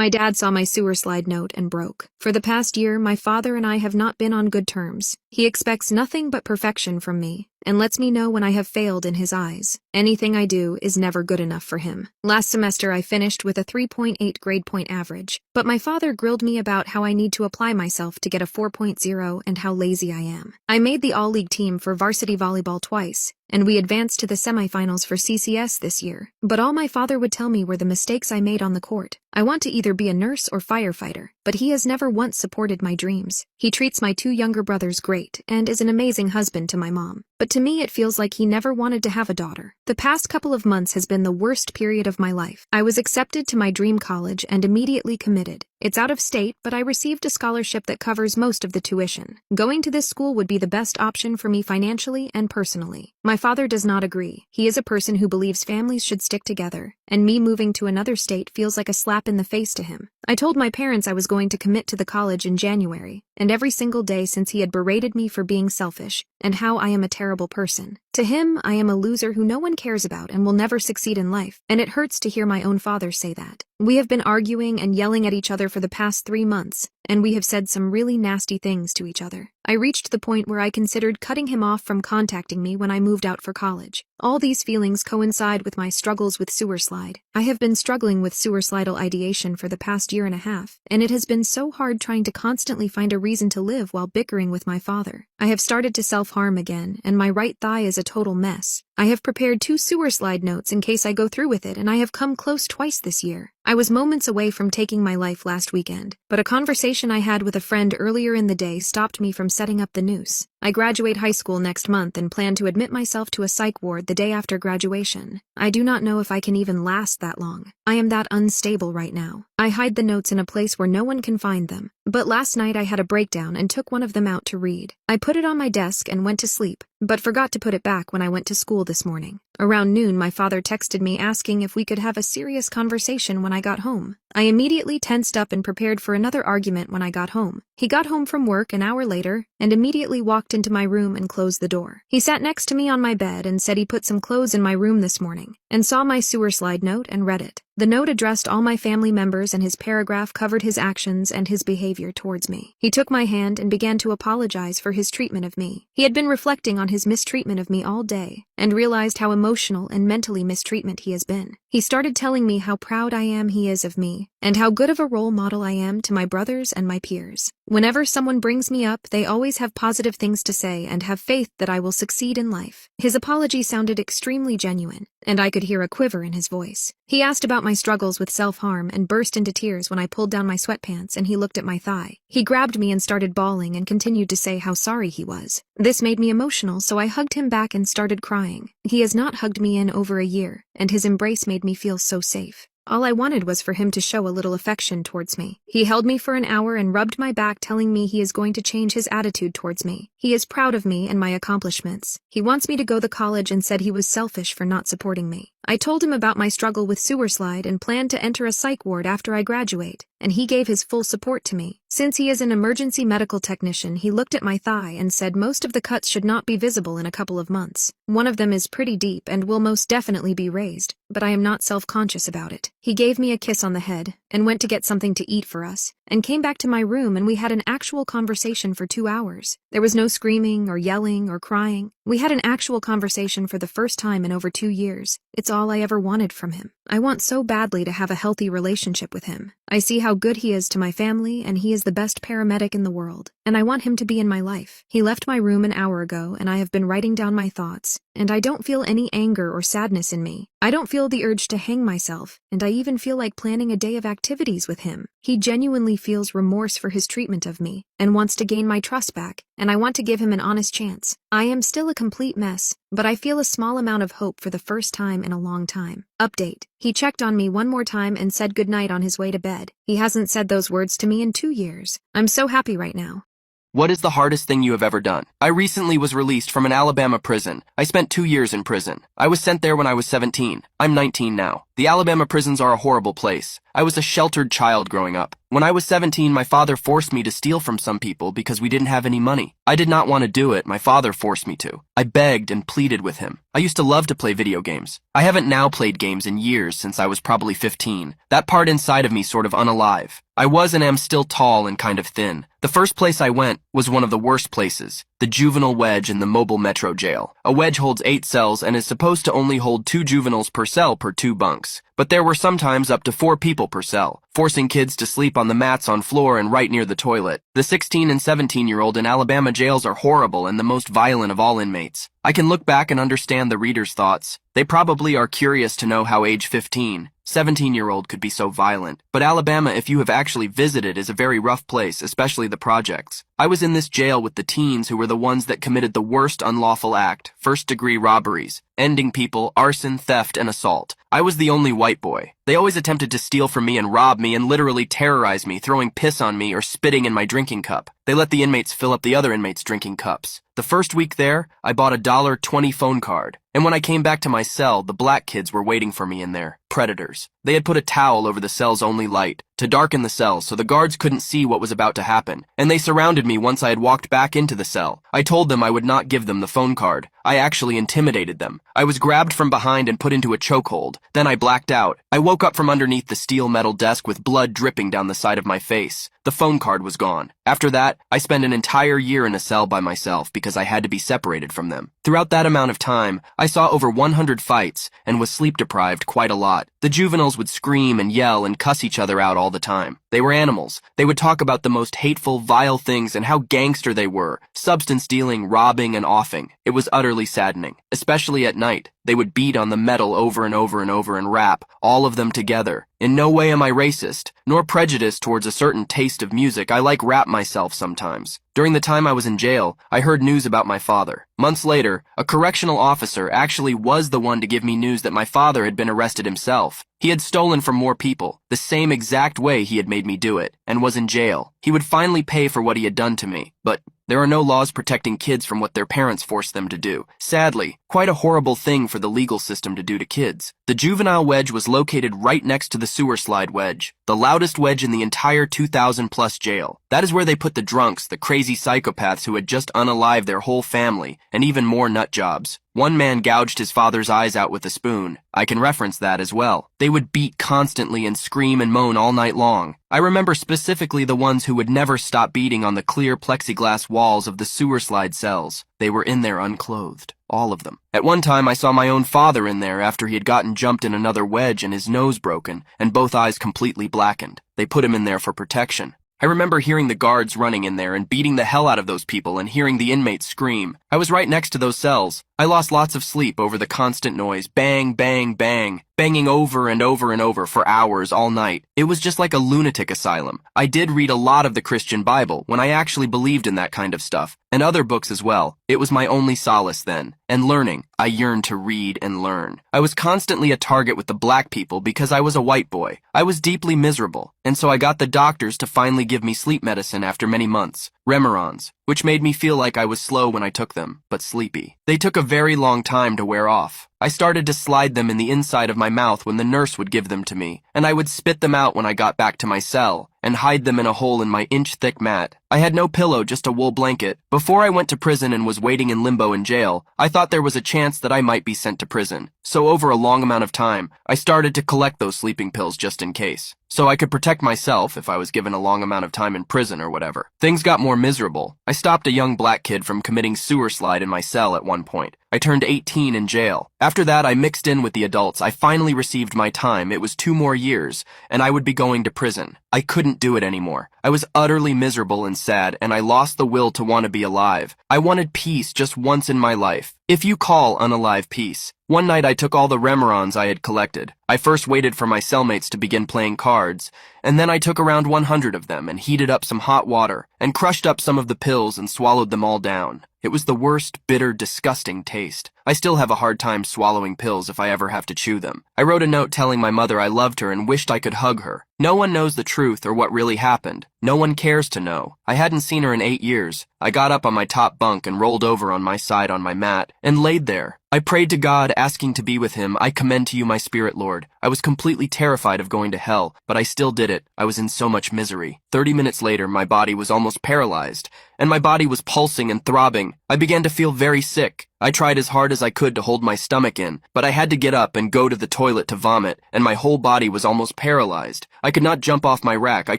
My dad saw my sewer slide note and broke. For the past year, my father and I have not been on good terms. He expects nothing but perfection from me, and lets me know when I have failed in his eyes. Anything I do is never good enough for him. Last semester I finished with a 3.8 grade point average, but my father grilled me about how I need to apply myself to get a 4.0 and how lazy I am. I made the all-league team for varsity volleyball twice, and we advanced to the semifinals for CCS this year. But all my father would tell me were the mistakes I made on the court. I want to either be a nurse or firefighter, but he has never once supported my dreams. He treats my two younger brothers great and is an amazing husband to my mom. But to me it feels like he never wanted to have a daughter. The past couple of months has been the worst period of my life. I was accepted to my dream college and immediately committed. It's out of state, but I received a scholarship that covers most of the tuition. Going to this school would be the best option for me financially and personally. My father does not agree. He is a person who believes families should stick together, and me moving to another state feels like a slap in the face to him. I told my parents I was going to commit to the college in January, and every single day since he had berated me for being selfish and how I am a terrible person. To him, I am a loser who no one cares about and will never succeed in life, and it hurts to hear my own father say that. We have been arguing and yelling at each other for the past 3 months, and we have said some really nasty things to each other. I reached the point where I considered cutting him off from contacting me when I moved out for college. All these feelings coincide with my struggles with sewer slide. I have been struggling with suicidal ideation for the past year and a half, and it has been so hard trying to constantly find a reason to live while bickering with my father. I have started to self-harm again, and my right thigh is a total mess. I have prepared 2 sewer slide notes in case I go through with it, and I have come close twice this year. I was moments away from taking my life last weekend, but a conversation I had with a friend earlier in the day stopped me from setting up the noose. I graduate high school next month and plan to admit myself to a psych ward the day after graduation. I do not know if I can even last that long. I am that unstable right now. I hide the notes in a place where no one can find them, but last night I had a breakdown and took one of them out to read. I put it on my desk and went to sleep, but forgot to put it back when I went to school this morning. Around noon, my father texted me asking if we could have a serious conversation when I got home. I immediately tensed up and prepared for another argument when I got home. He got home from work an hour later and immediately walked into my room and closed the door. He sat next to me on my bed and said he put some clothes in my room this morning and saw my sewer slide note and read it. The note addressed all my family members and his paragraph covered his actions and his behavior towards me. He took my hand and began to apologize for his treatment of me. He had been reflecting on his mistreatment of me all day and realized how emotional and mentally mistreatment he has been. He started telling me how proud I am he is of me and how good of a role model I am to my brothers and my peers. Whenever someone brings me up, they always have positive things to say and have faith that I will succeed in life. His apology sounded extremely genuine, and I could hear a quiver in his voice. He asked about my struggles with self-harm and burst into tears when I pulled down my sweatpants and he looked at my thigh. He grabbed me and started bawling and continued to say how sorry he was. This made me emotional, so I hugged him back and started crying. He has not hugged me in over a year, and his embrace made me feel so safe. All I wanted was for him to show a little affection towards me. He held me for an hour and rubbed my back, telling me he is going to change his attitude towards me. He is proud of me and my accomplishments. He wants me to go to college and said he was selfish for not supporting me. I told him about my struggle with sewer slide and planned to enter a psych ward after I graduate, and he gave his full support to me. Since he is an emergency medical technician, he looked at my thigh and said most of the cuts should not be visible in a couple of months. One of them is pretty deep and will most definitely be raised, but I am not self-conscious about it. He gave me a kiss on the head and went to get something to eat for us, and came back to my room and we had an actual conversation for 2 hours. There was no screaming or yelling or crying. We had an actual conversation for the first time in over 2 years. It's all I ever wanted from him. I want so badly to have a healthy relationship with him. I see how good he is to my family, and he is the best paramedic in the world, and I want him to be in my life. He left my room an hour ago, and I have been writing down my thoughts, and I don't feel any anger or sadness in me. I don't feel the urge to hang myself, and I even feel like planning a day of activities with him. He genuinely feels remorse for his treatment of me, and wants to gain my trust back, and I want to give him an honest chance. I am still a complete mess, but I feel a small amount of hope for the first time in a long time. Update. He checked on me one more time and said goodnight on his way to bed. He hasn't said those words to me in 2 years. I'm so happy right now. What is the hardest thing you have ever done? I recently was released from an Alabama prison. I spent 2 years in prison. I was sent there when I was 17. I'm 19 now. The Alabama prisons are a horrible place. I was a sheltered child growing up. When I was 17, my father forced me to steal from some people because we didn't have any money. I did not want to do it. My father forced me to. I begged and pleaded with him. I used to love to play video games. I haven't now played games in years since I was probably 15. That part inside of me sort of unalive. I was and am still tall and kind of thin. The first place I went was one of the worst places, the juvenile wedge in the mobile metro jail. A wedge holds 8 cells and is supposed to only hold 2 juveniles per cell per 2 bunks. But there were sometimes up to 4 people per cell, forcing kids to sleep on the mats on floor and right near the toilet. The 16 and 17-year-old in Alabama jails are horrible and the most violent of all inmates. I can look back and understand the reader's thoughts. They probably are curious to know how age 15, 17-year-old could be so violent. But Alabama, if you have actually visited, is a very rough place, especially the projects. I was in this jail with the teens who were the ones that committed the worst unlawful act, first-degree robberies, ending people, arson, theft, and assault. I was the only white boy. They always attempted to steal from me and rob me and literally terrorize me, throwing piss on me or spitting in my drinking cup. They let the inmates fill up the other inmates' drinking cups. The first week there, I bought a $1.20 phone card. And when I came back to my cell, the black kids were waiting for me in there. Predators. They had put a towel over the cell's only light to darken the cell so the guards couldn't see what was about to happen. And they surrounded me once I had walked back into the cell. I told them I would not give them the phone card. I actually intimidated them. I was grabbed from behind and put into a chokehold. Then I blacked out. I woke up from underneath the steel metal desk with blood dripping down the side of my face. The phone card was gone. After that, I spent an entire year in a cell by myself because I had to be separated from them. Throughout that amount of time, I saw over 100 fights and was sleep deprived quite a lot. The juveniles would scream and yell and cuss each other out all the time. They were animals. They would talk about the most hateful, vile things and how gangster they were, substance dealing, robbing, and offing. It was utterly saddening, especially at night. They would beat on the metal over and over and over and rap, all of them together. In no way am I racist, nor prejudiced towards a certain taste of music. I like rap myself sometimes. During the time I was in jail, I heard news about my father. Months later, a correctional officer actually was the one to give me news that my father had been arrested himself. He had stolen from more people, the same exact way he had made me do it, and was in jail. He would finally pay for what he had done to me, but there are no laws protecting kids from what their parents force them to do. Sadly, quite a horrible thing for the legal system to do to kids. The juvenile wedge was located right next to the sewer slide wedge, the loudest wedge in the entire 2,000-plus jail. That is where they put the drunks, the crazy psychopaths who had just unalived their whole family, and even more nut jobs. One man gouged his father's eyes out with a spoon. I can reference that as well. They would beat constantly and scream and moan all night long. I remember specifically the ones who would never stop beating on the clear plexiglass walls of the sewer slide cells. They were in there unclothed. All of them. At one time, I saw my own father in there after he had gotten jumped in another wedge and his nose broken and both eyes completely blackened. They put him in there for protection. I remember hearing the guards running in there and beating the hell out of those people and hearing the inmates scream. I was right next to those cells. I lost lots of sleep over the constant noise, bang, bang, bang, banging over and over and over for hours all night. It was just like a lunatic asylum. I did read a lot of the Christian Bible when I actually believed in that kind of stuff, and other books as well. It was my only solace then. And learning. I yearned to read and learn. I was constantly a target with the black people because I was a white boy. I was deeply miserable, and so I got the doctors to finally give me sleep medicine after many months. Remerons, which made me feel like I was slow when I took them, but sleepy. They took a very long time to wear off. I started to slide them in the inside of my mouth when the nurse would give them to me, and I would spit them out when I got back to my cell, and hide them in a hole in my inch-thick mat. I had no pillow, just a wool blanket. Before I went to prison and was waiting in limbo in jail, I thought there was a chance that I might be sent to prison. So over a long amount of time, I started to collect those sleeping pills just in case. So I could protect myself if I was given a long amount of time in prison or whatever. Things got more miserable. I stopped a young black kid from committing sewer slide in my cell at one point. I turned 18 in jail. After that, I mixed in with the adults. I finally received my time. It was 2 more years, and I would be going to prison. I couldn't do it anymore. I was utterly miserable and sad, and I lost the will to want to be alive. I wanted peace just once in my life. If you call unalive peace. One night I took all the Remerons I had collected. I first waited for my cellmates to begin playing cards, and then I took around 100 of them and heated up some hot water and crushed up some of the pills and swallowed them all down. It was the worst, bitter, disgusting taste. I still have a hard time swallowing pills if I ever have to chew them. I wrote a note telling my mother I loved her and wished I could hug her. No one knows the truth or what really happened. No one cares to know. I hadn't seen her in 8 years. I got up on my top bunk and rolled over on my side on my mat and laid there. I prayed to God, asking to be with him. I commend to you my spirit, Lord. I was completely terrified of going to hell, but I still did it. I was in so much misery. 30 minutes later, my body was almost paralyzed, and my body was pulsing and throbbing. I began to feel very sick. I tried as hard as I could to hold my stomach in, but I had to get up and go to the toilet to vomit, and my whole body was almost paralyzed. I could not jump off my rack. I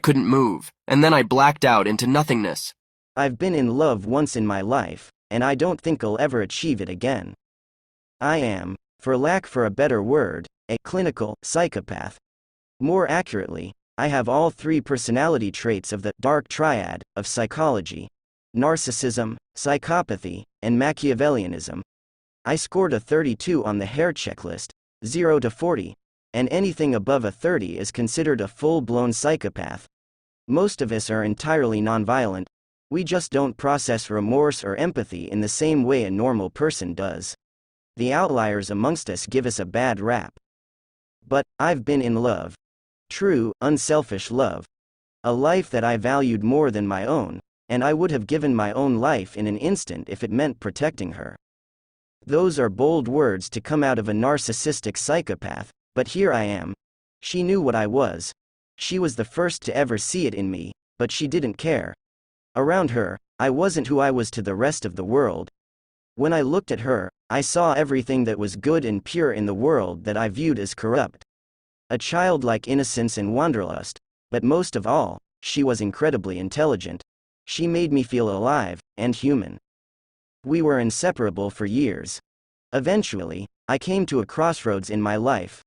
couldn't move. And then I blacked out into nothingness. I've been in love once in my life, and I don't think I'll ever achieve it again. I am, for lack of a better word, a clinical psychopath. More accurately, I have all three personality traits of the dark triad of psychology: narcissism, psychopathy, and Machiavellianism. I scored a 32 on the hair checklist, 0 to 40, and anything above a 30 is considered a full-blown psychopath. Most of us are entirely nonviolent. We just don't process remorse or empathy in the same way a normal person does. The outliers amongst us give us a bad rap. But I've been in love. True, unselfish love. A life that I valued more than my own, and I would have given my own life in an instant if it meant protecting her. Those are bold words to come out of a narcissistic psychopath, but here I am. She knew what I was. She was the first to ever see it in me, but she didn't care. Around her, I wasn't who I was to the rest of the world. When I looked at her, I saw everything that was good and pure in the world that I viewed as corrupt. A childlike innocence and wanderlust, but most of all, she was incredibly intelligent. She made me feel alive and human. We were inseparable for years. Eventually, I came to a crossroads in my life.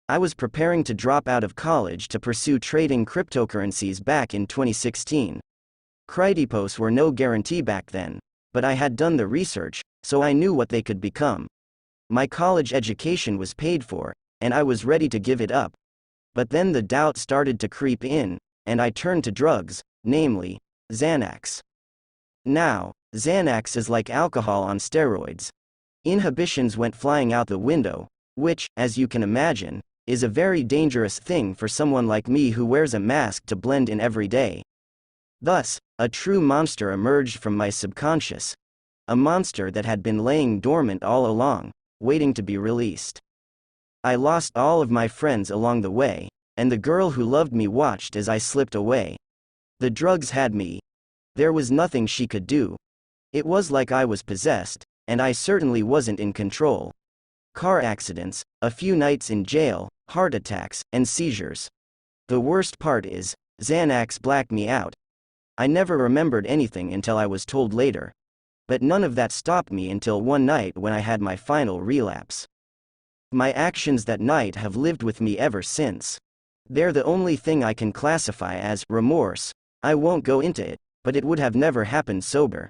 I was preparing to drop out of college to pursue trading cryptocurrencies back in 2016. Cryptos were no guarantee back then, but I had done the research, so I knew what they could become. My college education was paid for, and I was ready to give it up. But then the doubt started to creep in, and I turned to drugs, namely, Xanax. Now, Xanax is like alcohol on steroids. Inhibitions went flying out the window, which, as you can imagine, is a very dangerous thing for someone like me who wears a mask to blend in every day. Thus, a true monster emerged from my subconscious. A monster that had been laying dormant all along, waiting to be released. I lost all of my friends along the way, and the girl who loved me watched as I slipped away. The drugs had me. There was nothing she could do. It was like I was possessed, and I certainly wasn't in control. Car accidents, a few nights in jail, heart attacks, and seizures. The worst part is, Xanax blacked me out. I never remembered anything until I was told later. But none of that stopped me until one night when I had my final relapse. My actions that night have lived with me ever since. They're the only thing I can classify as remorse. I won't go into it, but it would have never happened sober.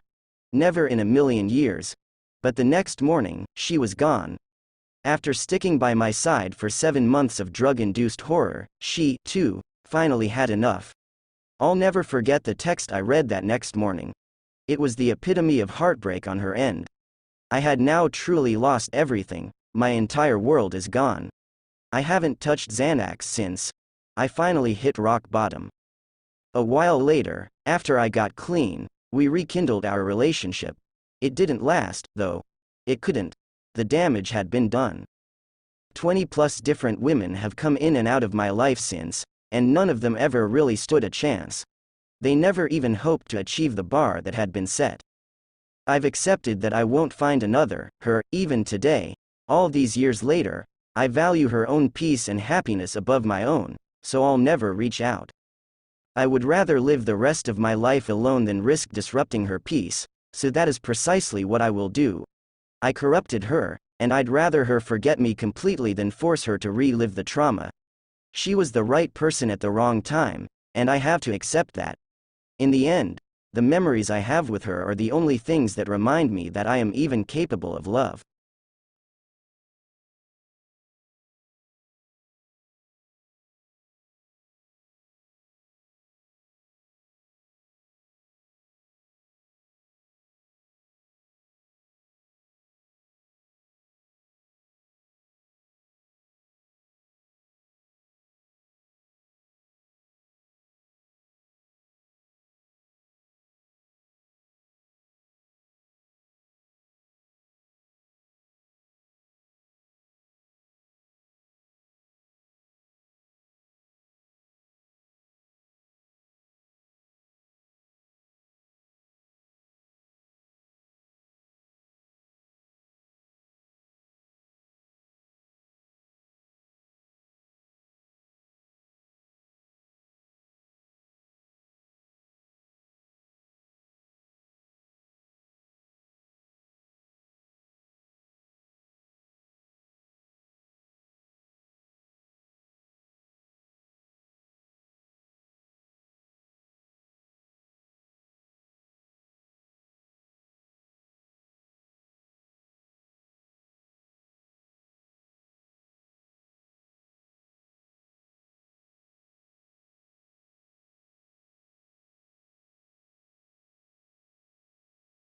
Never in a million years. But the next morning, she was gone. After sticking by my side for 7 months of drug-induced horror, she, too, finally had enough. I'll never forget the text I read that next morning. It was the epitome of heartbreak on her end. I had now truly lost everything. My entire world is gone. I haven't touched Xanax since. I finally hit rock bottom. A while later, after I got clean, we rekindled our relationship. It didn't last, though. It couldn't. The damage had been done. 20+ different women have come in and out of my life since, and none of them ever really stood a chance. They never even hoped to achieve the bar that had been set. I've accepted that I won't find another, her, even today. All these years later, I value her own peace and happiness above my own, so I'll never reach out. I would rather live the rest of my life alone than risk disrupting her peace, so that is precisely what I will do. I corrupted her, and I'd rather her forget me completely than force her to relive the trauma. She was the right person at the wrong time, and I have to accept that. In the end, the memories I have with her are the only things that remind me that I am even capable of love.